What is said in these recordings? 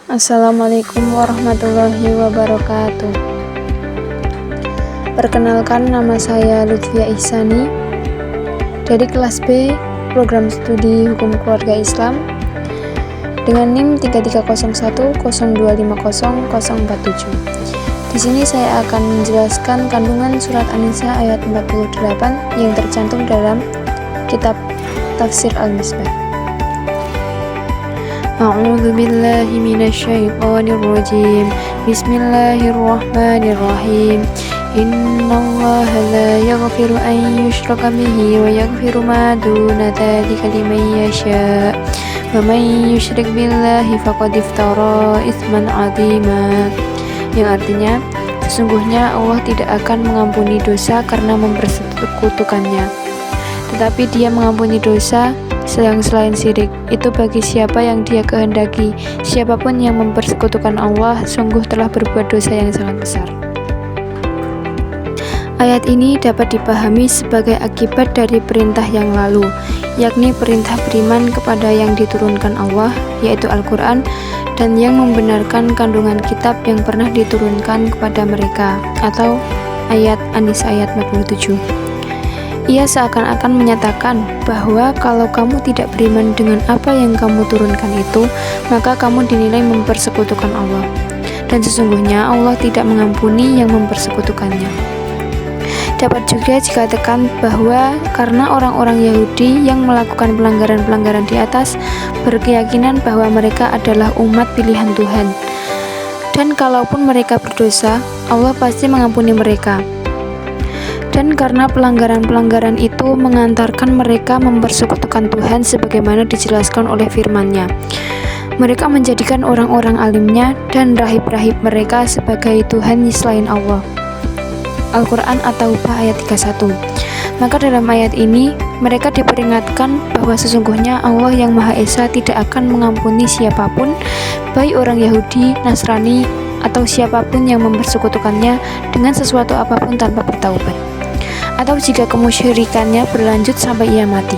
Assalamualaikum warahmatullahi wabarakatuh. Perkenalkan, nama saya Lutfia Ihsani dari kelas B Program Studi Hukum Keluarga Islam dengan NIM 330102500047. Di sini saya akan menjelaskan kandungan surat An-Nisa ayat 48 yang tercantum dalam kitab Tafsir Al-Misbah. A'udzu billahi minasyaitonir rajim. Bismillahirrahmanirrahim. Innallaha la yaghfiru an yushraka bihi wa yaghfiru ma duna dzalika liman yasha. Wa man yusyrik billahi faqad iftara itsman 'azima. Yang artinya, sesungguhnya Allah tidak akan mengampuni dosa karena mempersekutukannya, tetapi Dia mengampuni dosa yang selain syirik itu bagi siapa yang Dia kehendaki. Siapapun yang mempersekutukan Allah sungguh telah berbuat dosa yang sangat besar. Ayat ini dapat dipahami sebagai akibat dari perintah yang lalu, yakni perintah beriman kepada yang diturunkan Allah, yaitu Al-Quran, dan yang membenarkan kandungan kitab yang pernah diturunkan kepada mereka, atau ayat An-Nisa ayat 47. Ia seakan-akan menyatakan bahwa kalau kamu tidak beriman dengan apa yang kamu turunkan itu, maka kamu dinilai mempersekutukan Allah. Dan sesungguhnya Allah tidak mengampuni yang mempersekutukannya. Dapat juga dikatakan bahwa karena orang-orang Yahudi yang melakukan pelanggaran-pelanggaran di atas berkeyakinan bahwa mereka adalah umat pilihan Tuhan. Dan kalaupun mereka berdosa, Allah pasti mengampuni mereka. Dan karena pelanggaran-pelanggaran itu mengantarkan mereka mempersekutukan Tuhan sebagaimana dijelaskan oleh firman-Nya. Mereka menjadikan orang-orang alimnya dan rahib-rahib mereka sebagai Tuhan selain Allah. Al-Quran At-Taubah ayat 31. Maka dalam ayat ini, mereka diperingatkan bahwa sesungguhnya Allah yang Maha Esa tidak akan mengampuni siapapun, baik orang Yahudi, Nasrani, atau siapapun yang mempersekutukannya dengan sesuatu apapun tanpa bertaubat, atau jika kemusyrikannya berlanjut sampai ia mati,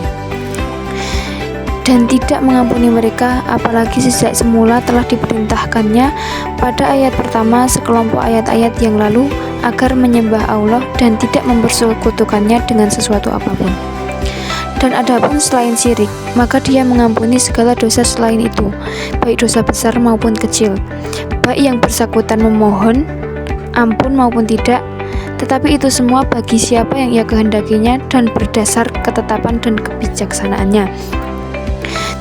dan tidak mengampuni mereka, apalagi sejak semula telah diperintahkannya pada ayat pertama sekelompok ayat-ayat yang lalu agar menyembah Allah dan tidak mempersekutukannya dengan sesuatu apapun. Dan adapun selain syirik, maka Dia mengampuni segala dosa selain itu, baik dosa besar maupun kecil, baik yang bersangkutan memohon ampun maupun tidak, tetapi itu semua bagi siapa yang Ia kehendakinya dan berdasar ketetapan dan kebijaksanaannya.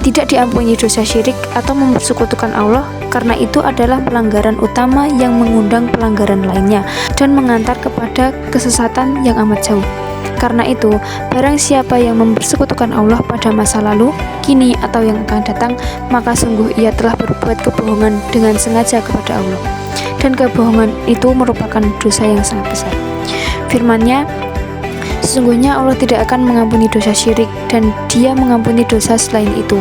Tidak diampuni dosa syirik atau mempersekutukan Allah, karena itu adalah pelanggaran utama yang mengundang pelanggaran lainnya dan mengantar kepada kesesatan yang amat jauh. Karena itu, barang siapa yang mempersekutukan Allah pada masa lalu, kini atau yang akan datang, maka sungguh ia telah berbuat kebohongan dengan sengaja kepada Allah. Dan kebohongan itu merupakan dosa yang sangat besar. Firman-Nya, sesungguhnya Allah tidak akan mengampuni dosa syirik dan Dia mengampuni dosa selain itu.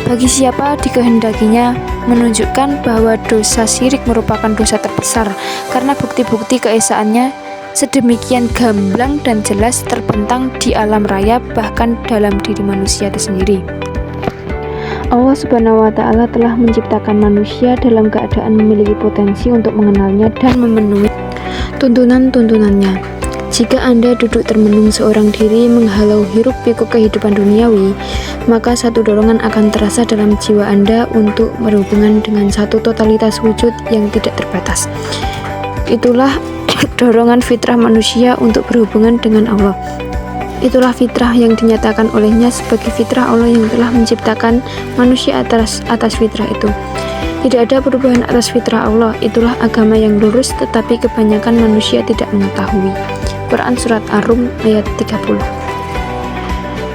Bagi siapa dikehendakinya, menunjukkan bahwa dosa syirik merupakan dosa terbesar karena bukti-bukti keesaannya sedemikian gamblang dan jelas terbentang di alam raya, bahkan dalam diri manusia itu sendiri. Allah Subhanahu wa Ta'ala telah menciptakan manusia dalam keadaan memiliki potensi untuk mengenalnya dan memenuhi tuntunan-tuntunannya. Jika Anda duduk termenung seorang diri menghalau hiruk-pikuk kehidupan duniawi, maka satu dorongan akan terasa dalam jiwa Anda untuk berhubungan dengan satu totalitas wujud yang tidak terbatas. Itulah dorongan fitrah manusia untuk berhubungan dengan Allah. Itulah fitrah yang dinyatakan olehnya sebagai fitrah Allah yang telah menciptakan manusia atas fitrah itu. Tidak ada perubahan atas fitrah Allah. Itulah agama yang lurus, tetapi kebanyakan manusia tidak mengetahui. Quran Surat Ar-Rum ayat 30.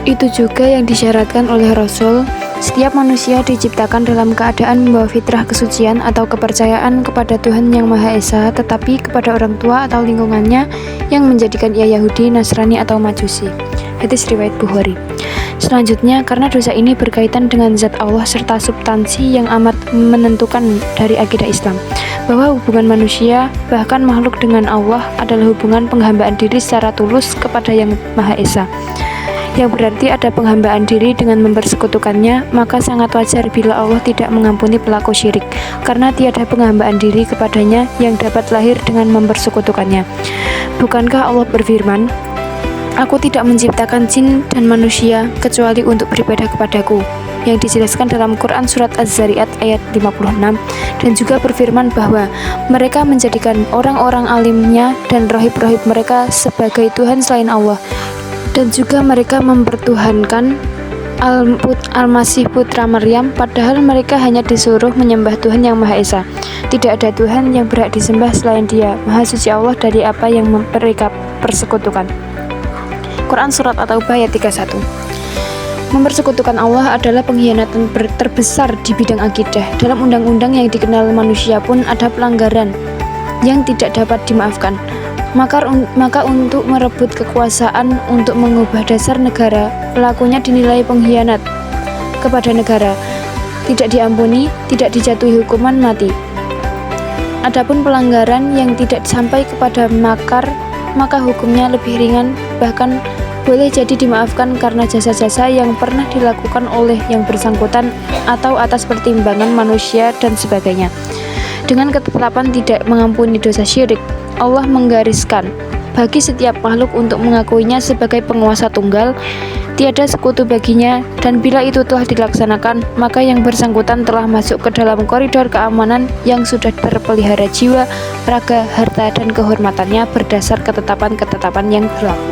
Itu juga yang disyaratkan oleh Rasul. Setiap manusia diciptakan dalam keadaan membawa fitrah kesucian atau kepercayaan kepada Tuhan yang Maha Esa, tetapi kepada orang tua atau lingkungannya yang menjadikan ia Yahudi, Nasrani, atau Majusi. Hadis riwayat Bukhari. Selanjutnya, karena dosa ini berkaitan dengan zat Allah serta substansi yang amat menentukan dari akidah Islam, bahwa hubungan manusia, bahkan makhluk dengan Allah adalah hubungan penghambaan diri secara tulus kepada yang Maha Esa. yang berarti ada penghambaan diri dengan mempersekutukannya, maka sangat wajar bila Allah tidak mengampuni pelaku syirik, karena tiada penghambaan diri kepadanya yang dapat lahir dengan mempersekutukannya. Bukankah Allah berfirman, "Aku tidak menciptakan jin dan manusia kecuali untuk beribadah kepadaku," yang dijelaskan dalam Quran Surat Az-Zariyat ayat 56, dan juga berfirman bahwa mereka menjadikan orang-orang alimnya dan rohib-rohib mereka sebagai Tuhan selain Allah, dan juga mereka mempertuhankan Al-Masih putra Maryam, padahal mereka hanya disuruh menyembah Tuhan yang Maha Esa. Tidak ada Tuhan yang berhak disembah selain Dia. Maha suci Allah dari apa yang mereka persekutukan. Quran Surat At-Taubah ayat 31. Mempersekutukan Allah adalah pengkhianatan terbesar di bidang akidah. Dalam undang-undang yang dikenal manusia pun ada pelanggaran yang tidak dapat dimaafkan. Maka untuk merebut kekuasaan untuk mengubah dasar negara, pelakunya dinilai pengkhianat kepada negara, tidak diampuni, tidak dijatuhi hukuman mati. Adapun pelanggaran yang tidak sampai kepada makar, maka hukumnya lebih ringan, bahkan boleh jadi dimaafkan karena jasa-jasa yang pernah dilakukan oleh yang bersangkutan atau atas pertimbangan manusia dan sebagainya. Dengan ketetapan tidak mengampuni dosa syirik, Allah menggariskan bagi setiap makhluk untuk mengakuinya sebagai penguasa tunggal, tiada sekutu baginya, dan bila itu telah dilaksanakan, maka yang bersangkutan telah masuk ke dalam koridor keamanan yang sudah terpelihara jiwa, raga, harta, dan kehormatannya berdasar ketetapan-ketetapan yang berlaku.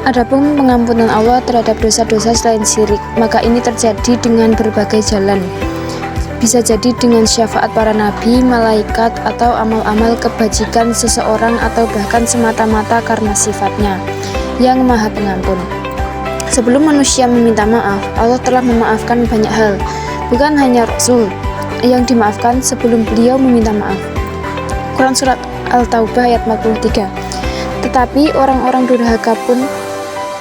Adapun pengampunan Allah terhadap dosa-dosa selain syirik, maka ini terjadi dengan berbagai jalan. Bisa jadi dengan syafaat para nabi, malaikat, atau amal-amal kebajikan seseorang, atau bahkan semata-mata karena sifatnya yang Maha Pengampun. Sebelum manusia meminta maaf, Allah telah memaafkan banyak hal. Bukan hanya Rasul yang dimaafkan sebelum beliau meminta maaf. Quran Surat Al-Taubah ayat 43. Tetapi orang-orang durhaka pun,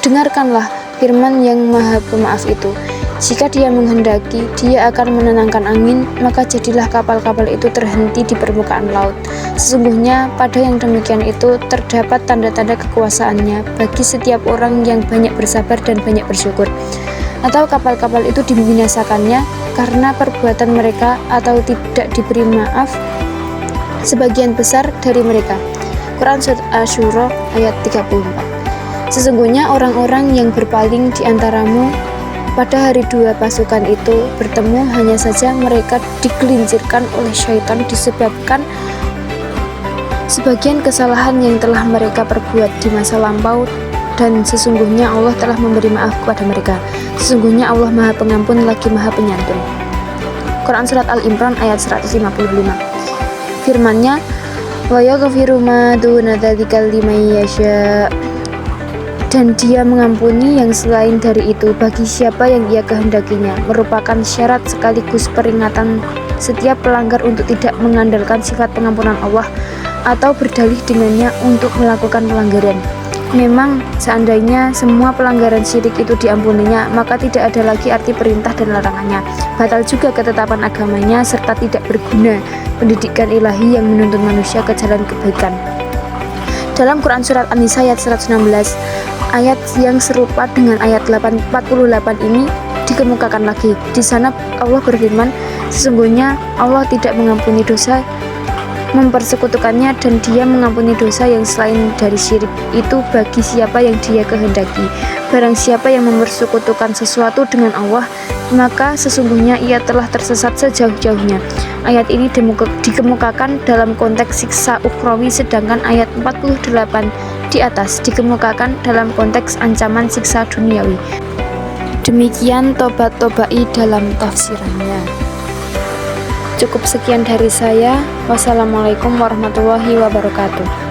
dengarkanlah firman yang Maha Pemaaf itu. Jika Dia menghendaki, Dia akan menenangkan angin, maka jadilah kapal-kapal itu terhenti di permukaan laut. Sesungguhnya pada yang demikian itu terdapat tanda-tanda kekuasaannya bagi setiap orang yang banyak bersabar dan banyak bersyukur. Atau kapal-kapal itu dibinasakannya karena perbuatan mereka, atau tidak diberi maaf sebagian besar dari mereka. Quran Surat Asy-Syura ayat 34. Sesungguhnya orang-orang yang berpaling di antaramu pada hari dua pasukan itu bertemu, hanya saja mereka digelincirkan oleh syaitan disebabkan sebagian kesalahan yang telah mereka perbuat di masa lampau, dan sesungguhnya Allah telah memberi maaf kepada mereka. Sesungguhnya Allah Maha Pengampun lagi Maha Penyantun. Quran Surat Al-Imran ayat 155. Firman-Nya, "Wa yaghfiru ma duna dzalika liman yasha." Dan Dia mengampuni yang selain dari itu bagi siapa yang Ia kehendakinya, merupakan syarat sekaligus peringatan setiap pelanggar untuk tidak mengandalkan sifat pengampunan Allah atau berdalih dengannya untuk melakukan pelanggaran. Memang seandainya semua pelanggaran syirik itu diampuninya, maka tidak ada lagi arti perintah dan larangannya. Batal juga ketetapan agamanya, serta tidak berguna pendidikan ilahi yang menuntun manusia ke jalan kebaikan. Dalam Quran Surat An-Nisa ayat 116, ayat yang serupa dengan ayat 48 ini dikemukakan lagi. Di sana Allah berfirman, sesungguhnya Allah tidak mengampuni dosa mempersekutukannya, dan Dia mengampuni dosa yang selain dari syirik itu bagi siapa yang Dia kehendaki. Barang siapa yang mempersekutukan sesuatu dengan Allah, maka sesungguhnya ia telah tersesat sejauh-jauhnya. Ayat ini dikemukakan dalam konteks siksa ukhrawi, sedangkan ayat 48 di atas dikemukakan dalam konteks ancaman siksa duniawi. Demikian Tobat-Tobai dalam tafsirannya. Cukup sekian dari saya. Wassalamualaikum warahmatullahi wabarakatuh.